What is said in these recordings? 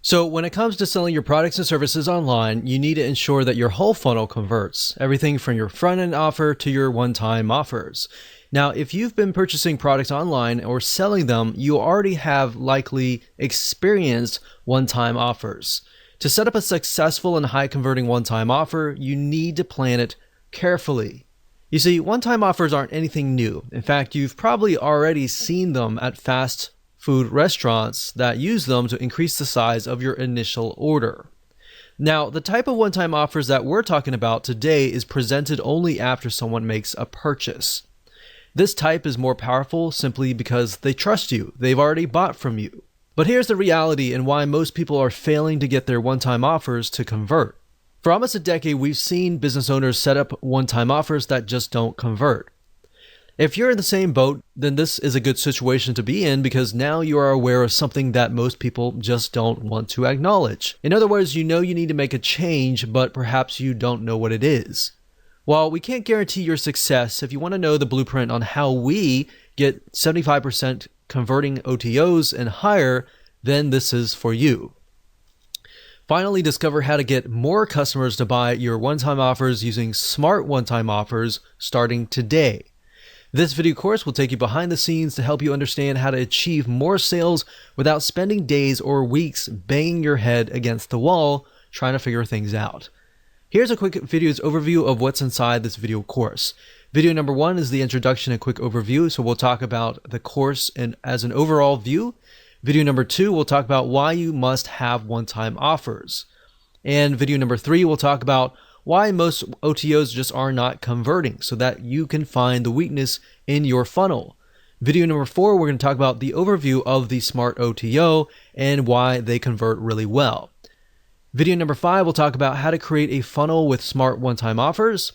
So when it comes to selling your products and services online, you need to ensure that your whole funnel converts, everything from your front-end offer to your one-time offers. Now, if you've been purchasing products online or selling them, you already have likely experienced one-time offers. To set up a successful and high-converting one-time offer, you need to plan it carefully. You see, one-time offers aren't anything new. In fact, you've probably already seen them at fast food restaurants that use them to increase the size of your initial order. Now, the type of one-time offers that we're talking about today is presented only after someone makes a purchase. This type is more powerful simply because they trust you. They've already bought from you. But here's the reality and why most people are failing to get their one-time offers to convert. For almost a decade, we've seen business owners set up one-time offers that just don't convert. If you're in the same boat, then this is a good situation to be in because now you are aware of something that most people just don't want to acknowledge. In other words, you know you need to make a change, but perhaps you don't know what it is. While we can't guarantee your success, if you want to know the blueprint on how we get 75% converting OTOs and higher, then this is for you. Finally, discover how to get more customers to buy your one-time offers using smart one-time offers starting today. This video course will take you behind the scenes to help you understand how to achieve more sales without spending days or weeks banging your head against the wall trying to figure things out. Here's a quick video's overview of what's inside this video course. Video number 1 is the introduction and quick overview, so we'll talk about the course and as an overall view. Video number 2, we'll talk about why you must have one-time offers. And video number 3, we'll talk about why most OTOs just are not converting so that you can find the weakness in your funnel. Video number 4, we're going to talk about the overview of the Smart OTO and why they convert really well. Video number 5, we'll talk about how to create a funnel with smart one-time offers.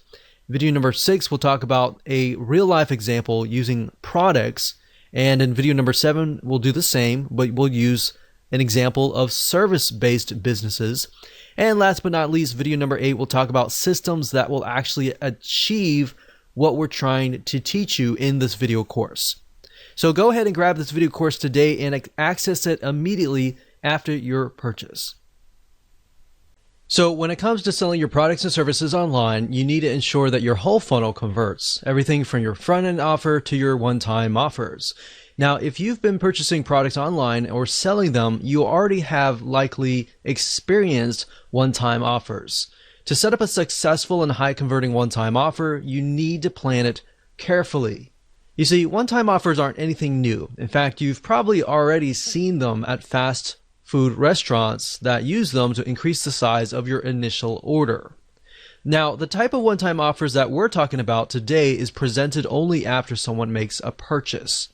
Video number 6, we'll talk about a real-life example using products. And in video number 7, we'll do the same, but we'll use an example of service-based businesses. And last but not least, video number 8, we'll talk about systems that will actually achieve what we're trying to teach you in this video course. So go ahead and grab this video course today and access it immediately after your purchase. So when it comes to selling your products and services online, you need to ensure that your whole funnel converts, everything from your front-end offer to your one-time offers. Now, if you've been purchasing products online or selling them, you already have likely experienced one-time offers. To set up a successful and high-converting one-time offer, you need to plan it carefully. You see, one-time offers aren't anything new. In fact, you've probably already seen them at fast food restaurants that use them to increase the size of your initial order. Now, the type of one-time offers that we're talking about today is presented only after someone makes a purchase.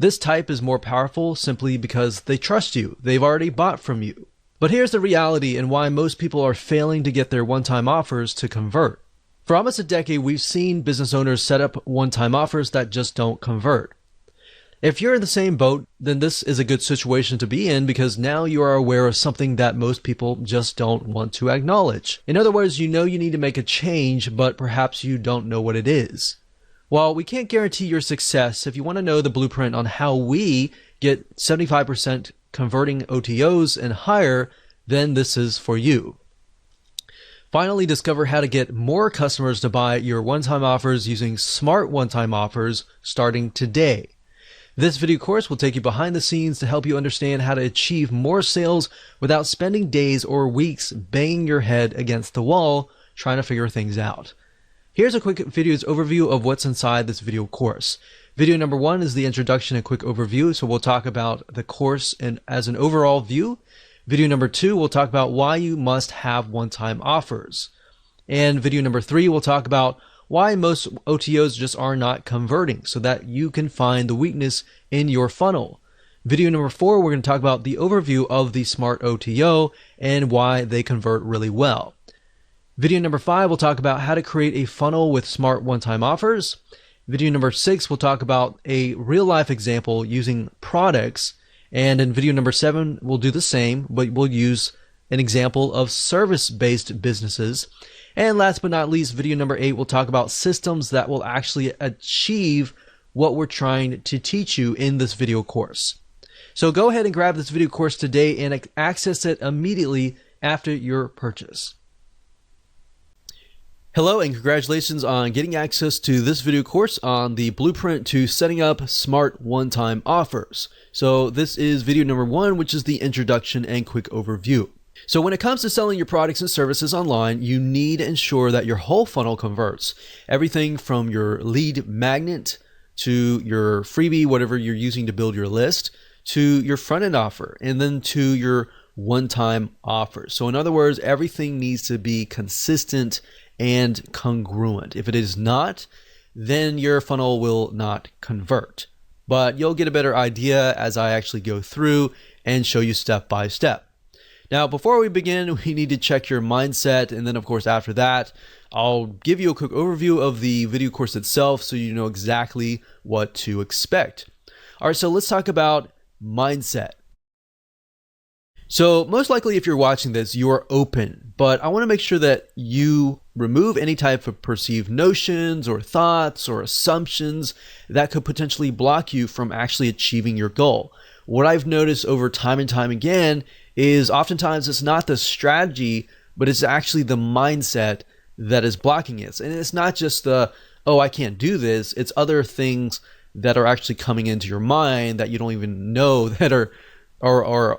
This type is more powerful simply because they trust you. They've already bought from you. But here's the reality and why most people are failing to get their one-time offers to convert. For almost a decade, we've seen business owners set up one-time offers that just don't convert. If you're in the same boat, then this is a good situation to be in because now you are aware of something that most people just don't want to acknowledge. In other words, you know you need to make a change, but perhaps you don't know what it is. While we can't guarantee your success, if you want to know the blueprint on how we get 75% converting OTOs and higher, then this is for you. Finally, discover how to get more customers to buy your one-time offers using smart one-time offers starting today. This video course will take you behind the scenes to help you understand how to achieve more sales without spending days or weeks banging your head against the wall trying to figure things out. Here's a quick video's overview of what's inside this video course. Video number 1 is the introduction and quick overview, so we'll talk about the course and as an overall view. Video number 2, we'll talk about why you must have one-time offers. And video number 3, we'll talk about why most OTOs just are not converting so that you can find the weakness in your funnel. Video number 4, we're going to talk about the overview of the Smart OTO and why they convert really well. Video number 5, we'll talk about how to create a funnel with smart one-time offers. Video number 6, we'll talk about a real-life example using products. And in video number 7, we'll do the same, but we'll use an example of service-based businesses. And last but not least, video number 8, we'll talk about systems that will actually achieve what we're trying to teach you in this video course. So go ahead and grab this video course today and access it immediately after your purchase. Hello and congratulations on getting access to this video course on the blueprint to setting up smart one-time offers. So this is video number 1, which is the introduction and quick overview. So when it comes to selling your products and services online, you need to ensure that your whole funnel converts. Everything from your lead magnet to your freebie, whatever you're using to build your list, to your front-end offer, and then to your one-time offer. So in other words, everything needs to be consistent and congruent. If it is not, then your funnel will not convert. But you'll get a better idea as I actually go through and show you step by step. Now, before we begin, we need to check your mindset. And then of course, after that, I'll give you a quick overview of the video course itself so you know exactly what to expect. All right, so let's talk about mindset. So most likely if you're watching this, you are open, but I want to make sure that you remove any type of perceived notions or thoughts or assumptions that could potentially block you from actually achieving your goal. What I've noticed over time and time again is oftentimes it's not the strategy, but it's actually the mindset that is blocking it. And it's not just the, oh, I can't do this. It's other things that are actually coming into your mind that you don't even know that are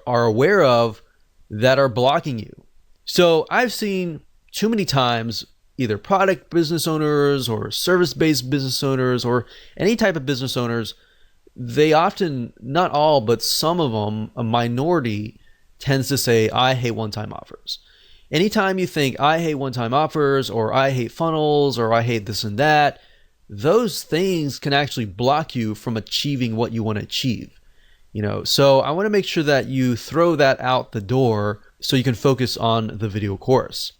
aware of that are blocking you. So I've seen too many times either product business owners or service-based business owners or any type of business owners, they often, not all, but some of them, a minority, tends to say, I hate one-time offers. Anytime you think I hate one-time offers or I hate funnels or I hate this and that, those things can actually block you from achieving what you want to achieve. So I want to make sure that you throw that out the door so you can focus on the video course.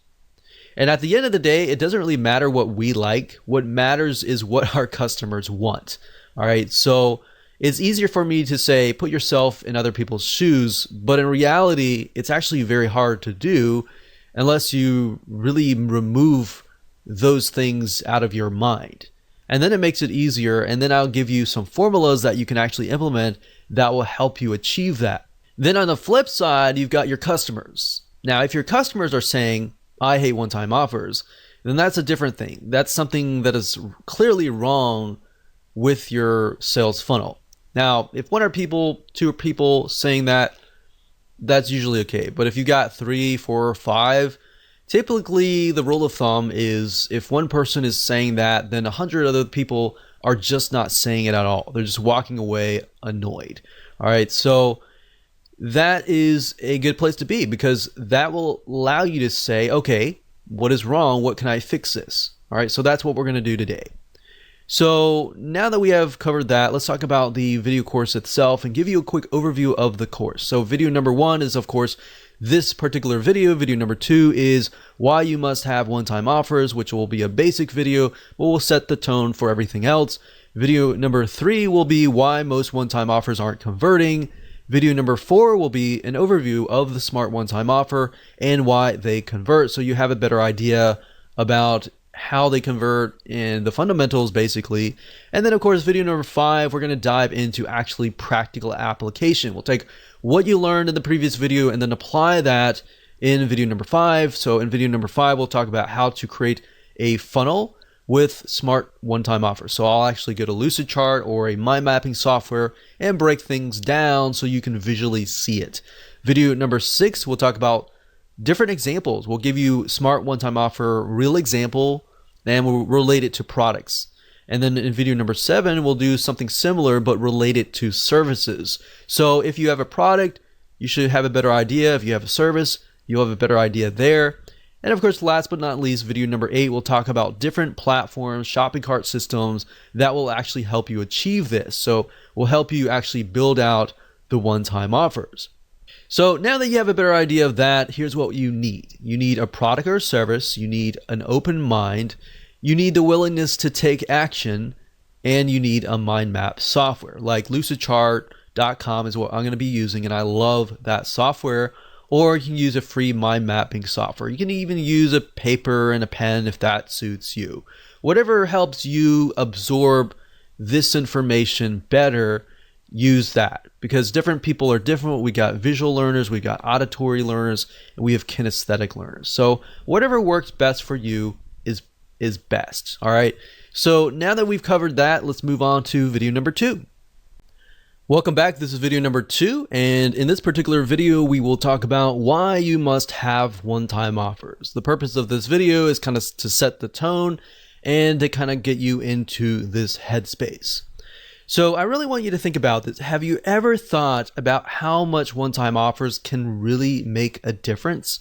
And at the end of the day, it doesn't really matter what we like. What matters is what our customers want. All right. So it's easier for me to say, put yourself in other people's shoes. But in reality, it's actually very hard to do unless you really remove those things out of your mind. And then it makes it easier. And then I'll give you some formulas that you can actually implement that will help you achieve that. Then on the flip side, you've got your customers. Now, if your customers are saying, I hate one-time offers, then that's a different thing. That's something that is clearly wrong with your sales funnel. Now, if one or two people saying that, that's usually okay. But if you got 3, 4, 5, typically the rule of thumb is if one person is saying that, then 100 other people are just not saying it at all. They're just walking away annoyed. All right, so that is a good place to be because that will allow you to say, okay, what is wrong? What can I fix this? All right, so that's what we're going to do today. So now that we have covered that, let's talk about the video course itself and give you a quick overview of the course. So video number 1 is, of course, this particular video. Video number 2 is why you must have one-time offers, which will be a basic video, but will set the tone for everything else. Video number 3 will be why most one-time offers aren't converting. Video number 4 will be an overview of the smart one-time offer and why they convert, so you have a better idea about how they convert in the fundamentals basically. And then of course video number 5, we're going to dive into actually practical application. We'll take what you learned in the previous video and then apply that in video number 5. So in video number 5, we'll talk about how to create a funnel with smart one-time offers. So I'll actually go to Lucidchart or a mind mapping software and break things down so you can visually see it. Video number 6, we'll talk about different examples. We'll give you smart one-time offer, real example, and we'll relate it to products. And then in video number 7, we'll do something similar, but relate it to services. So if you have a product, you should have a better idea. If you have a service, you'll have a better idea there. And of course, last but not least, video number 8, we'll talk about different platforms, shopping cart systems that will actually help you achieve this. So we'll help you actually build out the one-time offers. So now that you have a better idea of that, here's what you need. You need a product or service, you need an open mind, you need the willingness to take action, and you need a mind map software. Like Lucidchart.com is what I'm going to be using, and I love that software. Or you can use a free mind mapping software. You can even use a paper and a pen if that suits you. Whatever helps you absorb this information better, use that, because different people are different. We got visual learners, we got auditory learners, and we have kinesthetic learners. So whatever works best for you is best. All right. So now that we've covered that, let's move on to video number 2. Welcome back. This is video number 2, and in this particular video, we will talk about why you must have one-time offers. The purpose of this video is kind of to set the tone and to kind of get you into this headspace. So I really want you to think about this. Have you ever thought about how much one-time offers can really make a difference?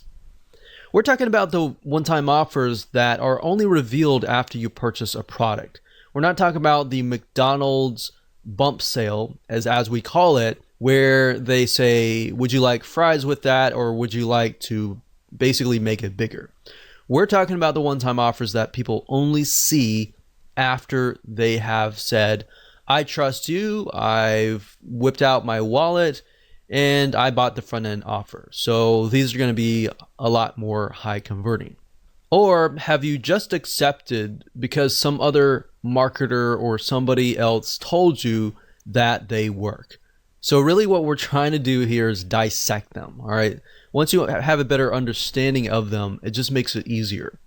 We're talking about the one-time offers that are only revealed after you purchase a product. We're not talking about the McDonald's bump sale, as we call it, where they say, would you like fries with that, or would you like to basically make it bigger? We're talking about the one-time offers that people only see after they have said, I trust you, I've whipped out my wallet, and I bought the front end offer. So these are going to be a lot more high converting. Or have you just accepted because some other marketer or somebody else told you that they work? So really what we're trying to do here is dissect them, all right? Once you have a better understanding of them, it just makes it easier.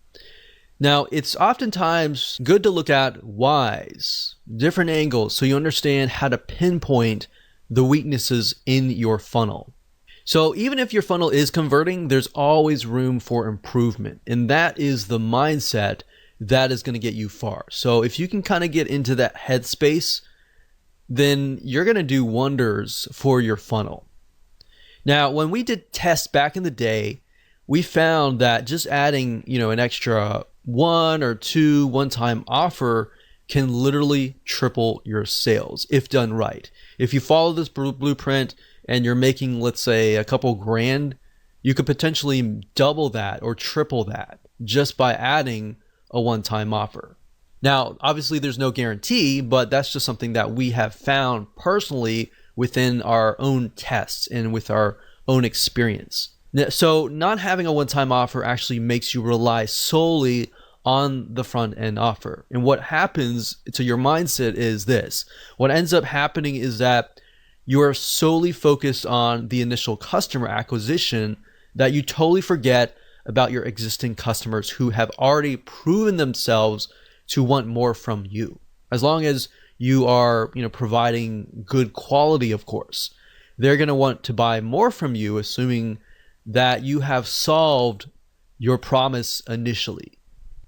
Now, it's oftentimes good to look at whys, different angles, so you understand how to pinpoint the weaknesses in your funnel. So even if your funnel is converting, there's always room for improvement. And that is the mindset that is going to get you far. So if you can kind of get into that headspace, then you're going to do wonders for your funnel. Now, when we did tests back in the day, we found that just adding, an extra 1 or 2 one-time offer can literally triple your sales if done right. If you follow this blueprint and you're making, let's say, a couple grand, you could potentially double that or triple that just by adding a one-time offer. Now, obviously there's no guarantee, but that's just something that we have found personally within our own tests and with our own experience. So not having a one-time offer actually makes you rely solely on the front end offer. And what happens to your mindset is this. What ends up happening is that you are solely focused on the initial customer acquisition that you totally forget about your existing customers who have already proven themselves to want more from you. As long as you are, providing good quality, of course, they're going to want to buy more from you, assuming that you have solved your promise initially.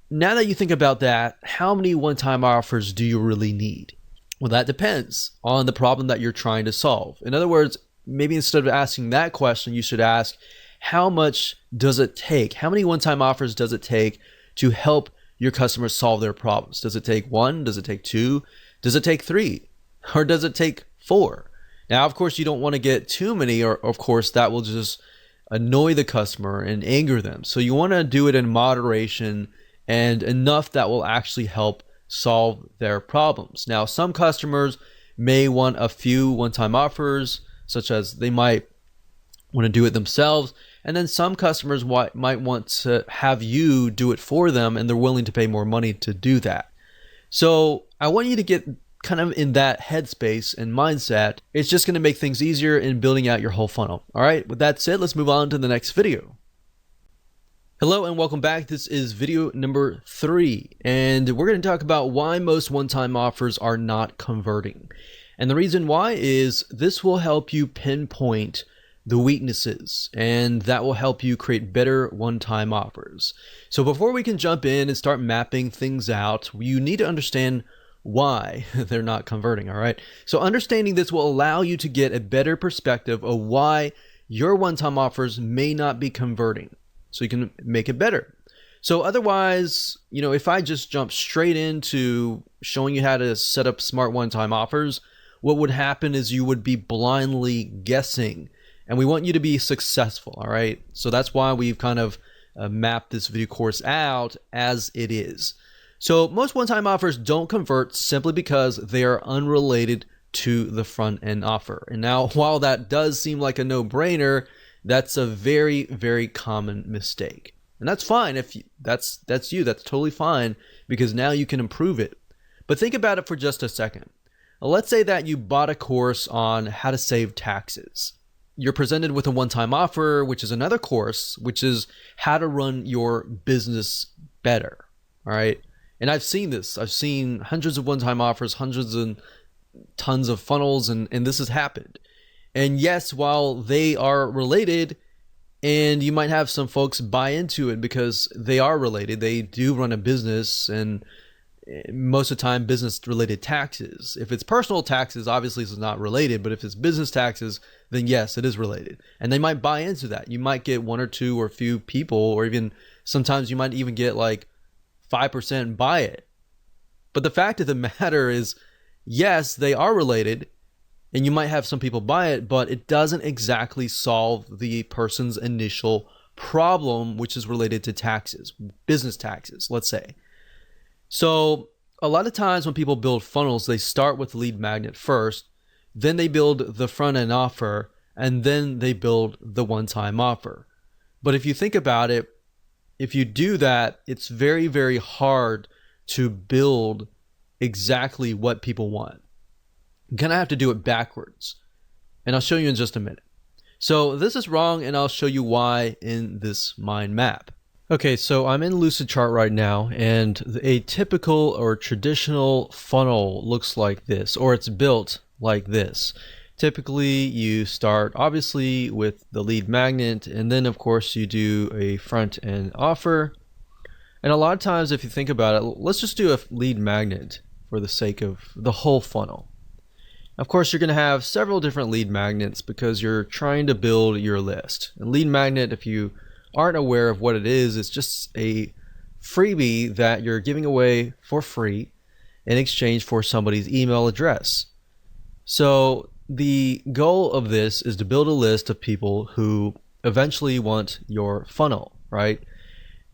Now that you think about that, how many one-time offers do you really need? Well, that depends on the problem that you're trying to solve. In other words, maybe instead of asking that question, you should ask, how much does it take? How many one-time offers does it take to help your customers solve their problems? Does it take 1? Does it take 2? Does it take 3? Or does it take 4? Now, of course, you don't want to get too many, or of course, that will just annoy the customer and anger them. So you want to do it in moderation and enough that will actually help solve their problems. Now, some customers may want a few one-time offers, such as they might want to do it themselves. And then some customers might want to have you do it for them, and they're willing to pay more money to do that. So I want you to get kind of in that headspace and mindset. It's just going to make things easier in building out your whole funnel. All right, with that said, let's move on to the next video. Hello and welcome back. This is video number 3, and we're going to talk about why most one-time offers are not converting. And the reason why is this will help you pinpoint the weaknesses, and that will help you create better one-time offers. So before we can jump in and start mapping things out, you need to understand why they're not converting, all right? So understanding this will allow you to get a better perspective of why your one-time offers may not be converting, so you can make it better. So otherwise, if I just jump straight into showing you how to set up smart one-time offers, what would happen is you would be blindly guessing, and we want you to be successful, all right? So that's why we've kind of mapped this video course out as it is. So most one-time offers don't convert simply because they are unrelated to the front-end offer. And now, while that does seem like a no-brainer, that's a very, very common mistake. And that's fine. If that's you, that's totally fine, because now you can improve it. But think about it for just a second. let's say that you bought a course on how to save taxes. You're presented with a one-time offer, which is another course, which is how to run your business better. All right. And I've seen this. I've seen hundreds of one-time offers, hundreds and tons of funnels, and this has happened. And yes, while they are related, and you might have some folks buy into it because they are related, they do run a business, and most of the time business related taxes. If it's personal taxes, obviously it's not related, but if it's business taxes, then yes, it is related. And they might buy into that. You might get one or two or a few people, or even sometimes you might even get like 5% buy it. But the fact of the matter is, yes, they are related, and you might have some people buy it, but it doesn't exactly solve the person's initial problem, which is related to taxes, business taxes, let's say. So a lot of times when people build funnels, they start with lead magnet first, then they build the front end offer, and then they build the one-time offer. But if you think about it, if you do that, it's very, very hard to build exactly what people want. You're gonna have to do it backwards, and I'll show you in just a minute. So this is wrong, and I'll show you why in this mind map. Okay, so I'm in Lucidchart right now, and a typical or traditional funnel looks like this, or it's built like this. Typically, you start obviously with the lead magnet, and then of course you do a front end offer. And a lot of times, if you think about it, let's just do a lead magnet for the sake of the whole funnel. Of course, you're going to have several different lead magnets because you're trying to build your list. And lead magnet, if you aren't aware of what it is, it's just a freebie that you're giving away for free in exchange for somebody's email address. So the goal of this is to build a list of people who eventually want your funnel, right?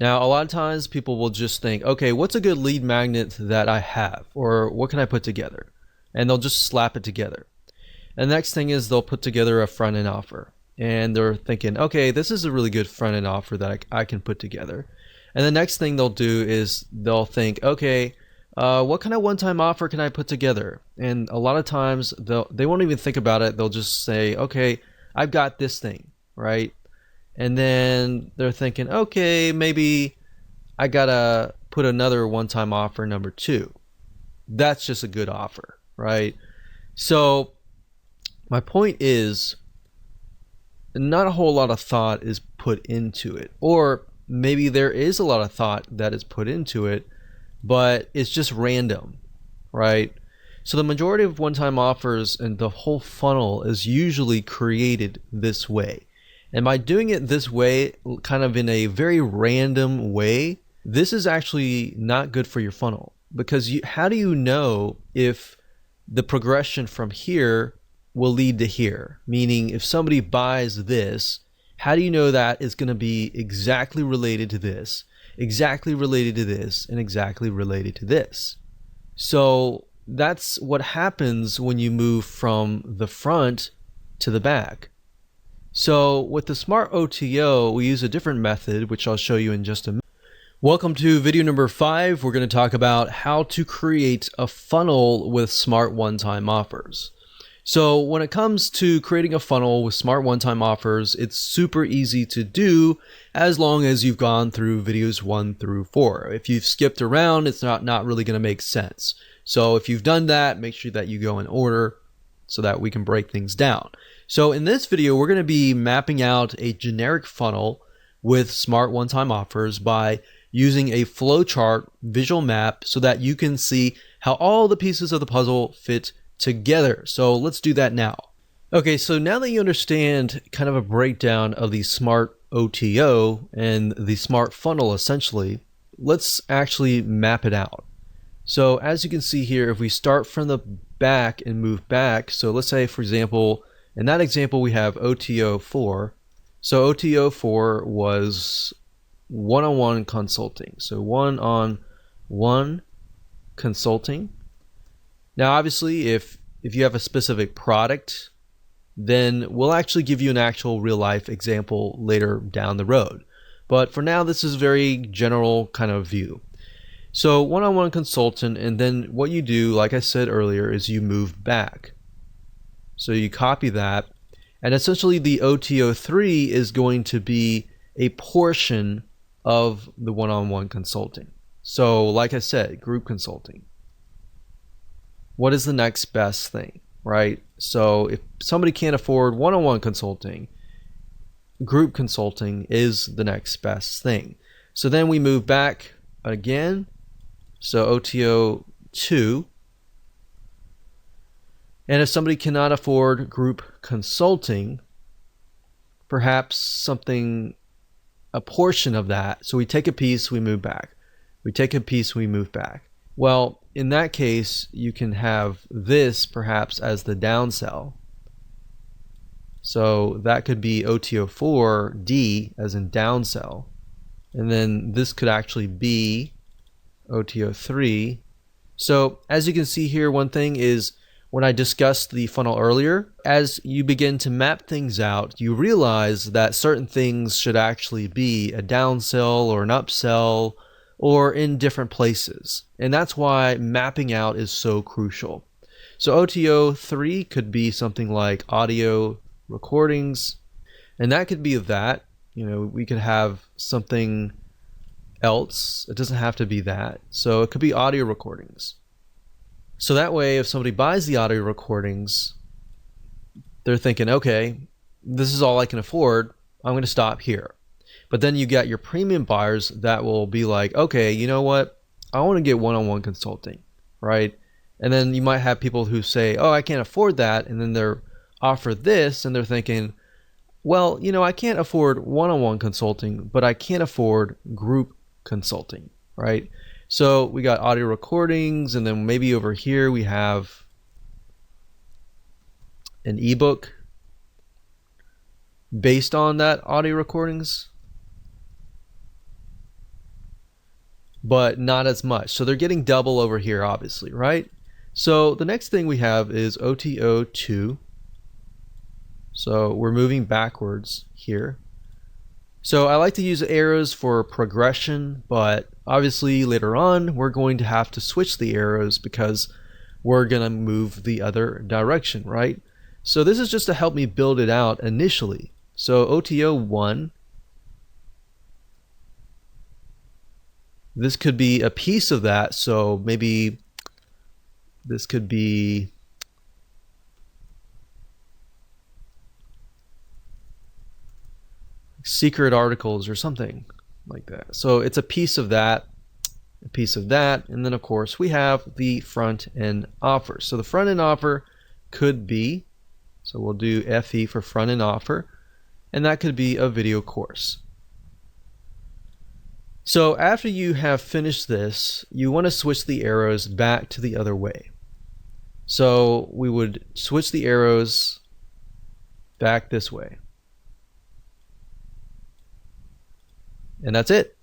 Now, a lot of times people will just think, okay, what's a good lead magnet that I have? Or what can I put together? And they'll just slap it together. And the next thing is they'll put together a front end offer. And they're thinking, okay, this is a really good front end offer that I can put together. And the next thing they'll do is they'll think, okay, what kind of one-time offer can I put together? And a lot of times they won't even think about it. They'll just say, okay, I've got this thing, right? And then they're thinking, okay, maybe I gotta put another one-time offer number 2. That's just a good offer, right? So my point is, not a whole lot of thought is put into it, or maybe there is a lot of thought that is put into it, but it's just random, right? So the majority of one-time offers and the whole funnel is usually created this way. And by doing it this way, kind of in a very random way, this is actually not good for your funnel, because how do you know if the progression from here will lead to here? Meaning, if somebody buys this, how do you know that is going to be exactly related to this, exactly related to this, and exactly related to this? So that's what happens when you move from the front to the back. So with the Smart OTO, we use a different method, which I'll show you in just a minute. Welcome to video number 5. We're going to talk about how to create a funnel with Smart one-time offers. So when it comes to creating a funnel with Smart one-time offers, it's super easy to do as long as you've gone through videos 1 through 4. If you've skipped around, it's not really going to make sense. So if you've done that, make sure that you go in order so that we can break things down. So in this video, we're going to be mapping out a generic funnel with Smart one-time offers by using a flowchart visual map so that you can see how all the pieces of the puzzle fit together. So let's do that now. Okay, so now that you understand kind of a breakdown of the Smart OTO and the Smart funnel essentially, let's actually map it out. So as you can see here, if we start from the back and move back, so let's say, for example, in that example we have OTO 4. So OTO 4 was one-on-one consulting. So one-on-one consulting. Now, obviously, if you have a specific product, then we'll actually give you an actual real-life example later down the road. But for now, this is a very general kind of view. So one-on-one consultant, and then what you do, like I said earlier, is you move back. So you copy that, and essentially the OTO3 is going to be a portion of the one-on-one consulting. So like I said, group consulting. What is the next best thing, right? So if somebody can't afford one-on-one consulting, group consulting is the next best thing. So then we move back again. So OTO 2. And if somebody cannot afford group consulting, perhaps something, a portion of that. So we take a piece, we move back. We take a piece, we move back. Well, in that case, you can have this perhaps as the downsell. So that could be OTO4D as in downsell. And then this could actually be OTO3. So as you can see here, one thing is when I discussed the funnel earlier, as you begin to map things out, you realize that certain things should actually be a downsell or an upsell or in different places. And that's why mapping out is so crucial. So OTO3 could be something like audio recordings, and that could be that. You know, we could have something else. It doesn't have to be that. So it could be audio recordings. So that way, if somebody buys the audio recordings, they're thinking, okay, this is all I can afford. I'm going to stop here. But then you get your premium buyers that will be like, okay, you know what? I want to get one-on-one consulting, right? And then you might have people who say, oh, I can't afford that. And then they're offered this and they're thinking, well, you know, I can't afford one-on-one consulting, but I can afford group consulting, right? So we got audio recordings, and then maybe over here we have an ebook based on that audio recordings, but not as much. So they're getting double over here, obviously, right? So the next thing we have is OTO2. So we're moving backwards here. So I like to use arrows for progression, but obviously later on we're going to have to switch the arrows because we're going to move the other direction, right? So this is just to help me build it out initially. So OTO1, this could be a piece of that. So maybe this could be secret articles or something like that. So it's a piece of that, a piece of that, and then of course we have the front end offer. So the front end offer could be, so we'll do FE for front end offer, and that could be a video course. So after you have finished this, you want to switch the arrows back to the other way. So we would switch the arrows back this way. And that's it.